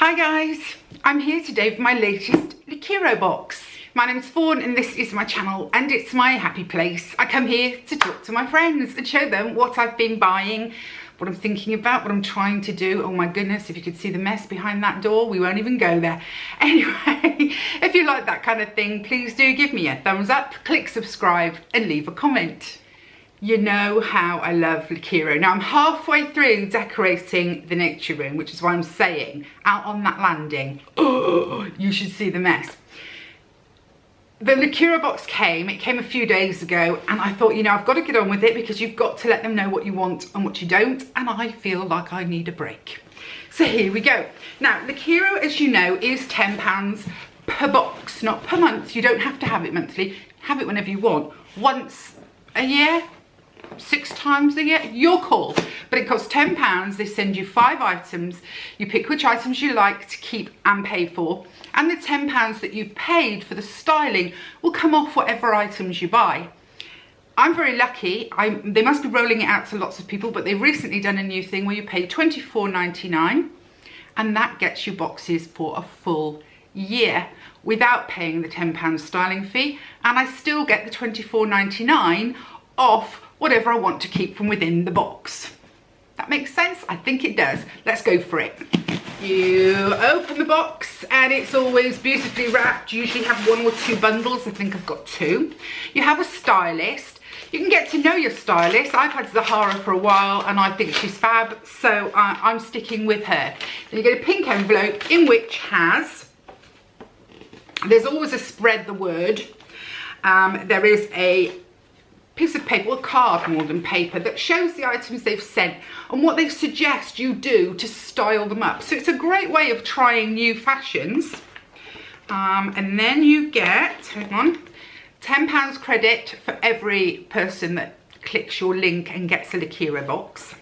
Hi guys, I'm here today for my latest Lookiero box. My name's Fawn and this is my channel and it's my happy place. I come here to talk to my friends and show them what I've been buying, what I'm thinking about, what I'm trying to do. Oh my goodness, if you could see the mess behind that door, we won't even go there. Anyway, if you like that kind of thing, please do give me a thumbs up, click subscribe and leave a comment. You know how I love Lookiero. Now I'm halfway through decorating the nature room, which is why I'm saying out on that landing, oh, you should see the mess. The Lookiero box came, it came a few days ago, and I thought, you know, I've got to get on with it because you've got to let them know what you want and what you don't, and I feel like I need a break. So here we go. Now, Lookiero, as you know, is £10 per box, not per month. You don't have to have it monthly, have it whenever you want. Once a year, 6 times a year, your call. But it costs £10. They send you 5 items. You pick which items you like to keep and pay for, and the £10 that you've paid for the styling will come off whatever items you buy. I'm very lucky. They must be rolling it out to lots of people, but they've recently done a new thing where you pay £24.99 and that gets you boxes for a full year without paying the £10 styling fee, and I still get the £24.99 off whatever I want to keep from within the box. That makes sense? I think it does. Let's go for it. You open the box and it's always beautifully wrapped. You usually have 1 or 2 bundles. I think I've got 2. You have a stylist. You can get to know your stylist. I've had Zahra for a while and I think she's fab, so I'm sticking with her. Then you get a pink envelope in which there's always a spread the word. There is a piece of paper, or card more than paper, that shows the items they've sent and what they suggest you do to style them up. So it's a great way of trying new fashions. And then you get, hang on, £10 credit for every person that clicks your link and gets a Lookiero box.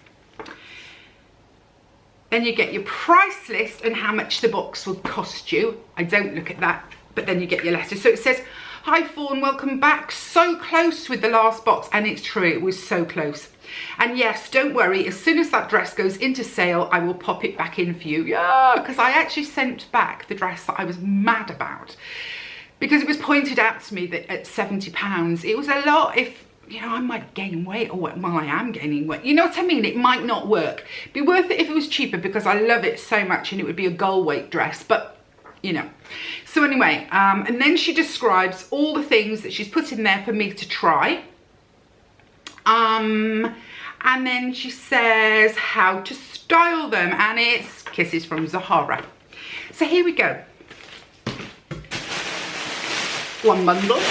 Then you get your price list and how much the box will cost you. I don't look at that, but then you get your letter. So it says, "Hi Fawn, welcome back. So close with the last box," and it's true, it was so close. And yes, don't worry, as soon as that dress goes into sale, I will pop it back in for you. Yeah, because I actually sent back the dress that I was mad about, because it was pointed out to me that at £70, it was a lot. If, you know, I might gain weight, or well, I am gaining weight. You know what I mean? It might not work. It'd be worth it if it was cheaper, because I love it so much and it would be a goal weight dress, but you know. So anyway, and then she describes all the things that she's put in there for me to try. And then she says how to style them, and it's kisses from Zahra. So here we go. 1 bundle,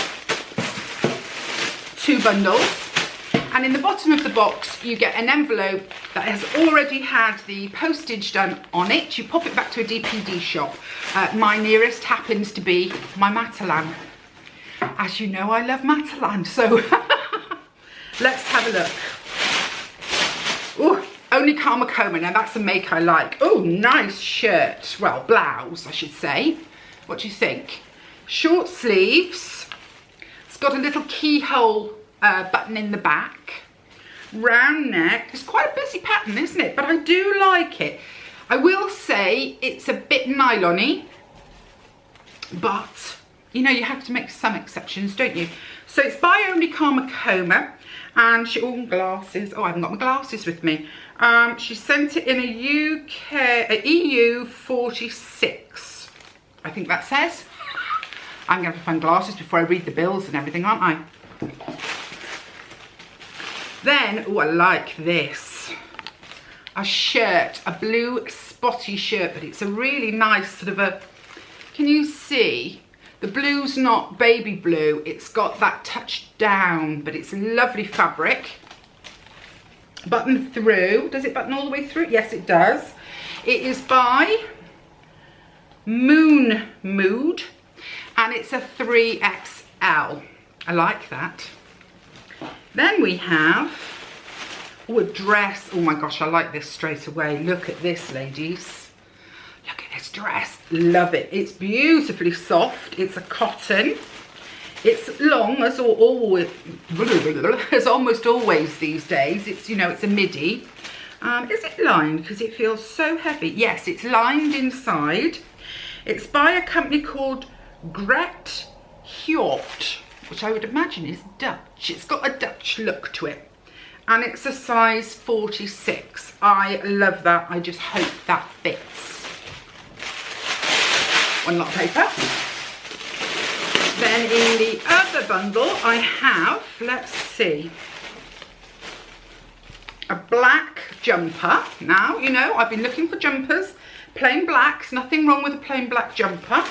2 bundles, and in the bottom of the box you get an envelope that has already had the postage done on it. You pop it back to a DPD shop. My nearest happens to be my Matalan. As you know, I love Matalan, so let's have a look. Oh, only Karmakoma. Now that's a make I like. Oh, nice shirt. Well, blouse, I should say. What do you think? Short sleeves. It's got a little keyhole button in the back. Round neck. It's quite a busy pattern, isn't it? But I do like it. I will say it's a bit nylon-y, but you know, you have to make some exceptions, don't you? So it's by only Karmakoma, and she, oh, glasses. Oh, I haven't got my glasses with me. She sent it in a EU 46. I think that says. I'm gonna have to find glasses before I read the bills and everything, aren't I? Then, oh, I like this. A shirt, a blue spotty shirt, but it's a really nice sort of a, can you see? The blue's not baby blue, it's got that touch down, but it's lovely fabric. Button through, does it button all the way through? Yes, it does. It is by Mood, and it's a 3XL. I like that. Then we have, oh, a dress. Oh my gosh, I like this straight away. Look at this, ladies. Look at this dress. Love it. It's beautifully soft. It's a cotton. It's long, as always, as almost always these days. It's, you know, it's a midi. Is it lined? Because it feels so heavy. Yes, it's lined inside. It's by a company called Gret Hjort, which I would imagine is Dutch. It's got a Dutch look to it. And it's a size 46. I love that. I just hope that fits. One lot of paper. Then in the other bundle I have, let's see, a black jumper. Now, you know, I've been looking for jumpers, plain blacks, nothing wrong with a plain black jumper.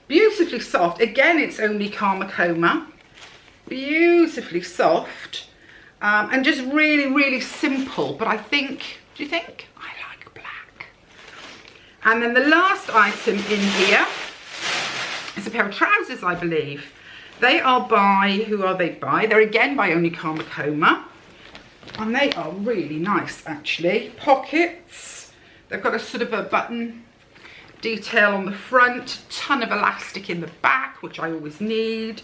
Beautifully soft. Again, it's only Karmacoma. Beautifully soft. And just really, really simple. But I think, do you think? I like black. And then the last item in here is a pair of trousers, I believe. They are by, who are they by? They're again by only Karmacoma. And they are really nice, actually. Pockets. They've got a sort of a button detail on the front. Ton of elastic in the back, which I always need.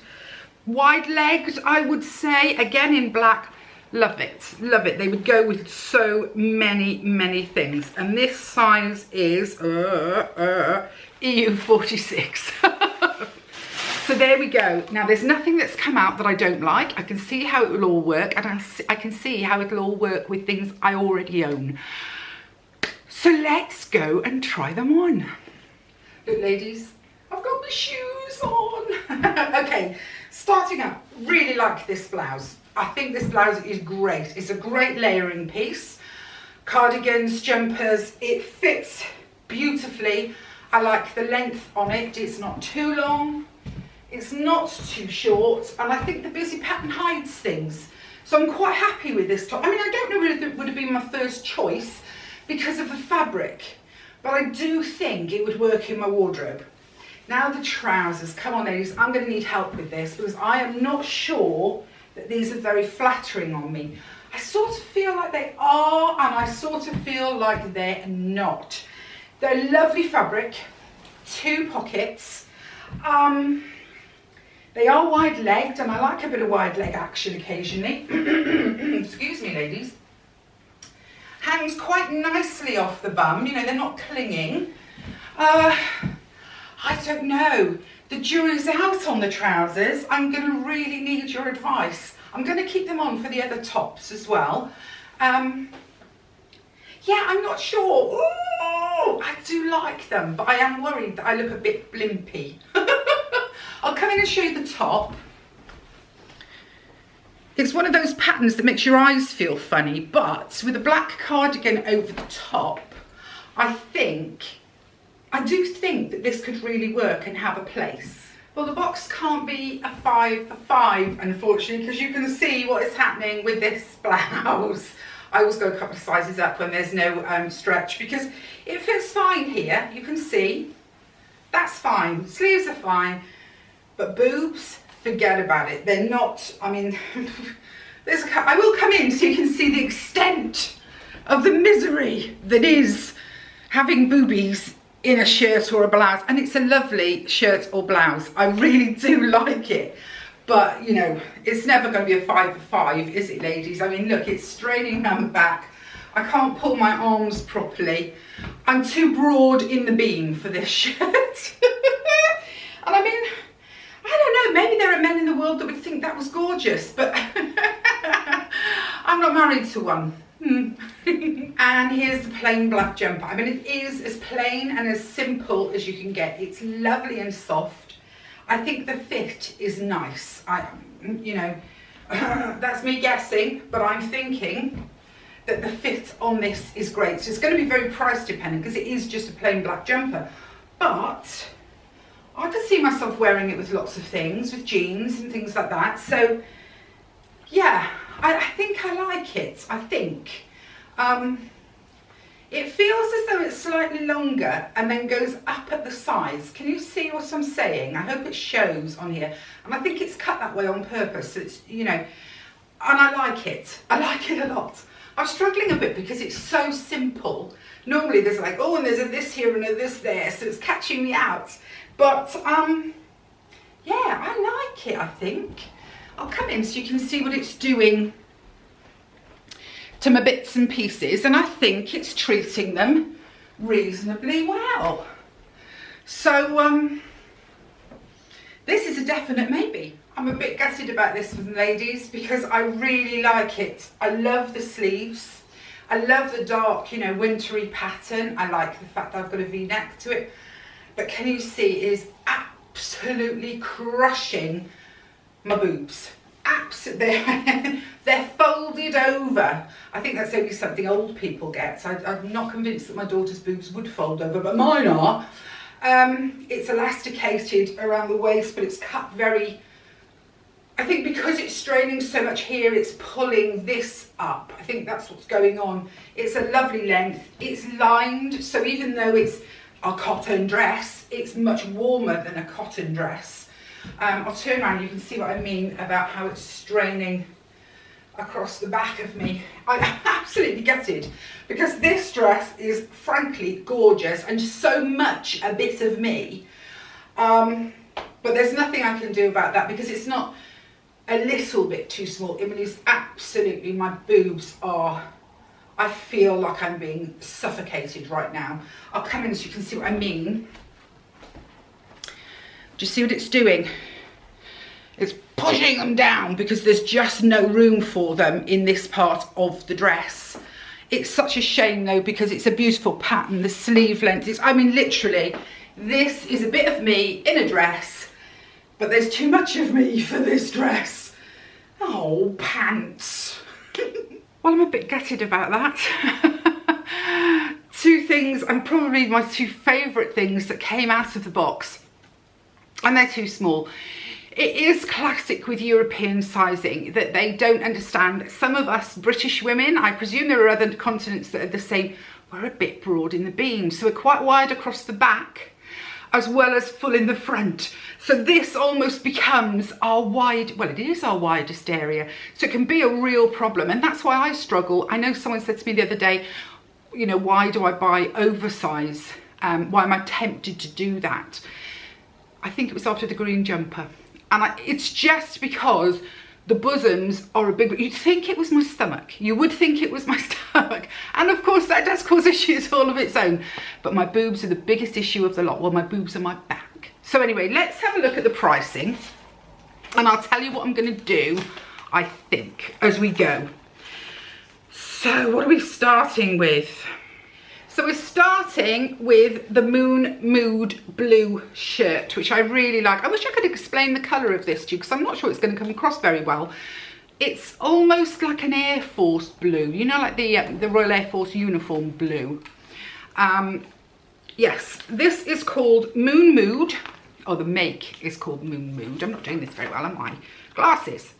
Wide legged, I would say. Again in black. Love it, love it. They would go with so many, many things. And this size is EU 46. So there we go. Now there's nothing that's come out that I don't like. I can see how it will all work, and I can see how it'll all work with things I already own. So let's go and try them on. Look, ladies, I've got my shoes on. Okay, starting up, really like this blouse. I think this blouse is great. It's a great layering piece. Cardigans, jumpers, it fits beautifully. I like the length on it. It's not too long. It's not too short. And I think the busy pattern hides things. So I'm quite happy with this top. I mean, I don't know whether it would have been my first choice because of the fabric, but I do think it would work in my wardrobe. Now the trousers. Come on, ladies. I'm going to need help with this because I am not sure that these are very flattering on me. I sort of feel like they are, and I sort of feel like they're not. They're lovely fabric, 2 pockets. They are wide-legged, and I like a bit of wide leg action occasionally. Excuse me, ladies. Hangs quite nicely off the bum, you know, they're not clinging. I don't know. The jury's out on the trousers. I'm going to really need your advice. I'm going to keep them on for the other tops as well. Yeah, I'm not sure. Ooh, I do like them, but I am worried that I look a bit blimpy. I'll come in and show you the top. It's one of those patterns that makes your eyes feel funny, but with a black cardigan over the top, I do think that this could really work and have a place. Well, the box can't be a 5 for 5, unfortunately, because you can see what is happening with this blouse. I always go a couple of sizes up when there's no stretch, because it fits fine here. You can see that's fine. Sleeves are fine, but boobs, forget about it. They're not. I mean, I will come in so you can see the extent of the misery that is having boobies in a shirt or a blouse. And it's a lovely shirt or blouse. I really do like it. But, you know, it's never going to be a 5 for 5, is it, ladies? I mean, look, it's straining around the back. I can't pull my arms properly. I'm too broad in the beam for this shirt. And I mean, I don't know, maybe there are men in the world that would think that was gorgeous, but I'm not married to one. And here's the plain black jumper. I mean, it is as plain and as simple as you can get. It's lovely and soft. I think the fit is nice. You know, that's me guessing, but I'm thinking that the fit on this is great. So it's going to be very price dependent because it is just a plain black jumper. But I could see myself wearing it with lots of things, with jeans and things like that. So yeah, I think I like it. I think. It feels as though it's slightly longer and then goes up at the sides. Can you see what I'm saying? I hope it shows on here. And I think it's cut that way on purpose. It's, you know, and I like it. I like it a lot. I'm struggling a bit because it's so simple. Normally there's like, oh, and there's a this here and a this there, so it's catching me out. But, yeah, I like it, I think. I'll come in so you can see what it's doing to my bits and pieces, and I think it's treating them reasonably well. So this is a definite maybe. I'm a bit gutted about this one, ladies, because I really like it. I love the sleeves. I love the dark, you know, wintry pattern. I like the fact that I've got a V-neck to it. But can you see, it is absolutely crushing my boobs. Absolutely. They're folded over. I think that's only something old people get. So I'm not convinced that my daughter's boobs would fold over, but mine are. It's elasticated around the waist, but it's cut very, I think because it's straining so much here, it's pulling this up. I think that's what's going on. It's a lovely length. It's lined, so even though it's a cotton dress, it's much warmer than a cotton dress. I'll turn around, you can see what I mean about how it's straining across the back of me. I'm absolutely gutted because this dress is frankly gorgeous and so much a bit of me. But there's nothing I can do about that because it's not a little bit too small. I mean, it's absolutely, my boobs are, I feel like I'm being suffocated right now. I'll come in so you can see what I mean. Do you see what it's doing? It's pushing them down because there's just no room for them in this part of the dress. It's such a shame though, because it's a beautiful pattern. The sleeve length is, I mean, literally, this is a bit of me in a dress, but there's too much of me for this dress. Oh, pants. Well, I'm a bit gutted about that. Two things, and probably my two favourite things that came out of the box, and they're too small. It is classic with European sizing that they don't understand. Some of us British women, I presume there are other continents that are the same, we're a bit broad in the beams. So we're quite wide across the back as well as full in the front. So this almost becomes our wide, well, it is our widest area. So it can be a real problem. And that's why I struggle. I know someone said to me the other day, you know, why do I buy oversize? Why am I tempted to do that? I think it was after the green jumper. And it's just because the bosoms are a big, you'd think it was my stomach. You would think it was my stomach. And of course that does cause issues all of its own. But my boobs are the biggest issue of the lot. Well, my boobs are my back. So anyway, let's have a look at the pricing. And I'll tell you what I'm going to do, I think, as we go. So what are we starting with? So we're starting with the Moon Mood Blue shirt, which I really like. I wish I could explain the colour of this to you because I'm not sure it's going to come across very well. It's almost like an Air Force blue, you know, like the Royal Air Force uniform blue. Yes, this is called Moon Mood, or the make is called Moon Mood. I'm not doing this very well, am I? Glasses.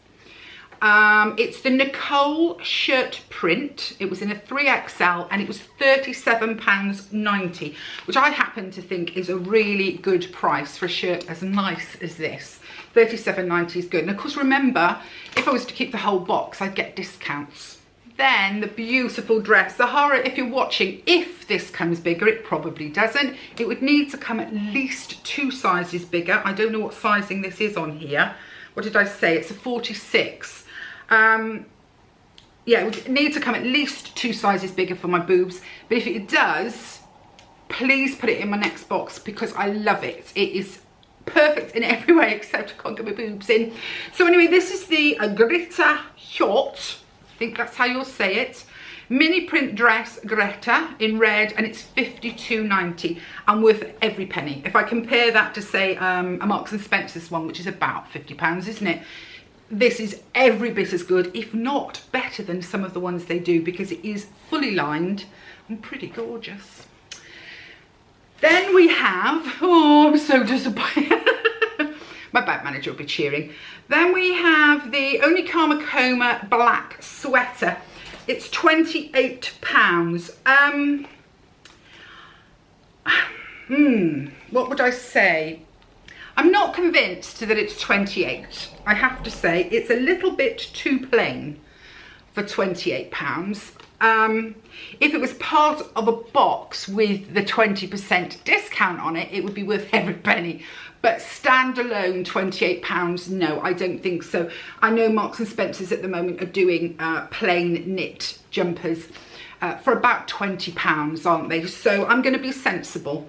It's the Nicole shirt print. It was in a 3XL and it was £37.90, which I happen to think is a really good price for a shirt as nice as this. £37.90 is good. And of course, remember, if I was to keep the whole box, I'd get discounts. Then the beautiful dress. Zahra, if you're watching, if this comes bigger, it probably doesn't. It would need to come at least 2 sizes bigger. I don't know what sizing this is on here. What did I say? It's a 46. Yeah, it would need to come at least 2 sizes bigger for my boobs. But if it does, please put it in my next box because I love it. It is perfect in every way except I can't get my boobs in. So anyway, this is the Greta Short. I think that's how you'll say it. Mini print dress Greta in red, and it's £52.90 and worth every penny. If I compare that to say a Marks and Spencer's one, which is about £50, isn't it? This is every bit as good, if not better than some of the ones they do, because it is fully lined and pretty gorgeous. Then we have, oh, I'm so disappointed. My bank manager will be cheering. Then we have the Onikama black sweater. It's £28. What would I say? I'm not convinced that it's 28. I have to say it's a little bit too plain for £28. If it was part of a box with the 20% discount on it, it would be worth every penny. But standalone £28, no, I don't think so. I know Marks and Spencer's at the moment are doing plain knit jumpers for about £20, aren't they? So I'm going to be sensible.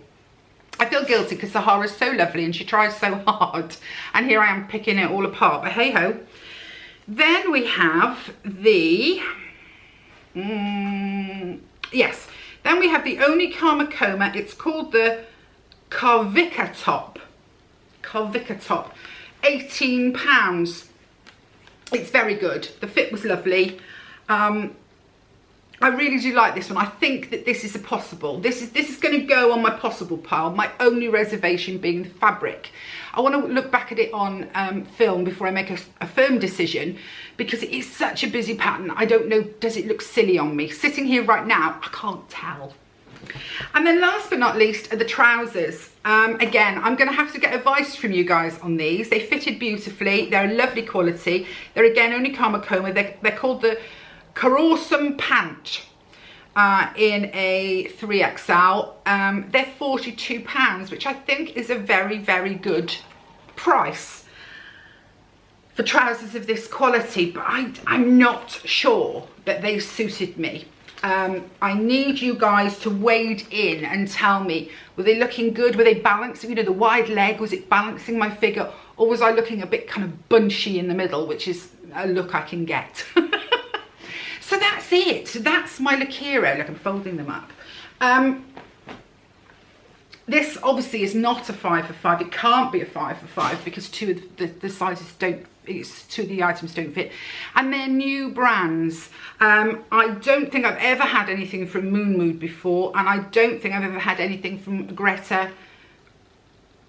I feel guilty because Zahra's so lovely and she tries so hard. And here I am picking it all apart, but hey ho. Then we have the... yes, then we have the Oni Kamakoma. It's called the Carvica Top. Carvica Top, £18. It's very good. The fit was lovely. I really do like this one. I think that this is a possible. This is going to go on my possible pile. My only reservation being the fabric. I want to look back at it on film before I make a firm decision, because it is such a busy pattern. I don't know, does it look silly on me? Sitting here right now, I can't tell. And then last but not least are the trousers. Again, I'm going to have to get advice from you guys on these. They fitted beautifully. They're a lovely quality. They're again only Kamakoma. They're called the Cohorted pant in a 3XL. They're £42, which I think is a very, very good price for trousers of this quality, but I'm not sure that they suited me. I need you guys to wade in and tell me, were they looking good? Were they balancing, you know, the wide leg, was it balancing my figure? Or was I looking a bit kind of bunchy in the middle, which is a look I can get. So that's it. That's my Lookiero. Look, I'm folding them up. This obviously is not a 5 for 5. It can't be a 5 for 5 because two of the sizes don't, two of the items don't fit. And they're new brands. I don't think I've ever had anything from Moon Mood before, and I don't think I've ever had anything from Greta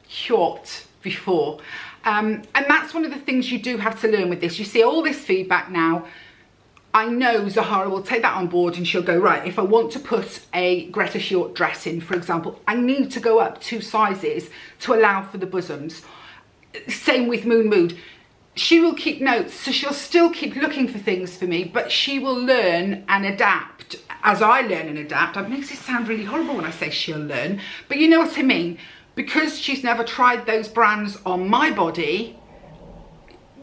Hjort before. And that's one of the things you do have to learn with this. You see all this feedback now. I know Zahra will take that on board and she'll go, right, if I want to put a Greta Hjort dress in, for example, I need to go up 2 sizes to allow for the bosoms. Same with Moon Mood. She will keep notes, so she'll still keep looking for things for me, but she will learn and adapt as I learn and adapt. It makes it sound really horrible when I say she'll learn, but you know what I mean. Because she's never tried those brands on my body,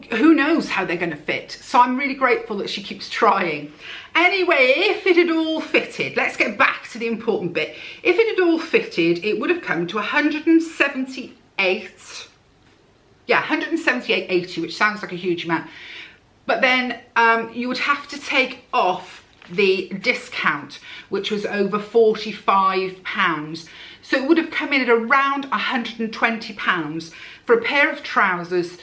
who knows how they're going to fit. So I'm really grateful that she keeps trying. Anyway, if it had all fitted, let's get back to the important bit. If it had all fitted, it would have come to 178. Yeah, 178.80, which sounds like a huge amount. But then you would have to take off the discount, which was over £45. So it would have come in at around £120 for a pair of trousers,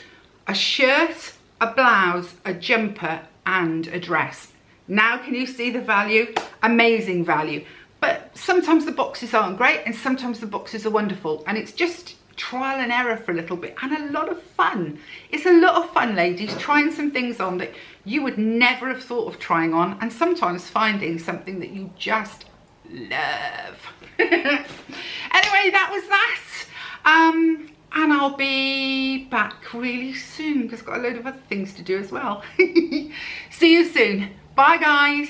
a shirt, a blouse, a jumper and a dress. Now can you see the value? Amazing value. But sometimes the boxes aren't great and sometimes the boxes are wonderful, and it's just trial and error for a little bit and a lot of fun. It's a lot of fun, ladies, trying some things on that you would never have thought of trying on, and sometimes finding something that you just love. Anyway, that was that. And I'll be back really soon because I've got a load of other things to do as well. See you soon. Bye, guys.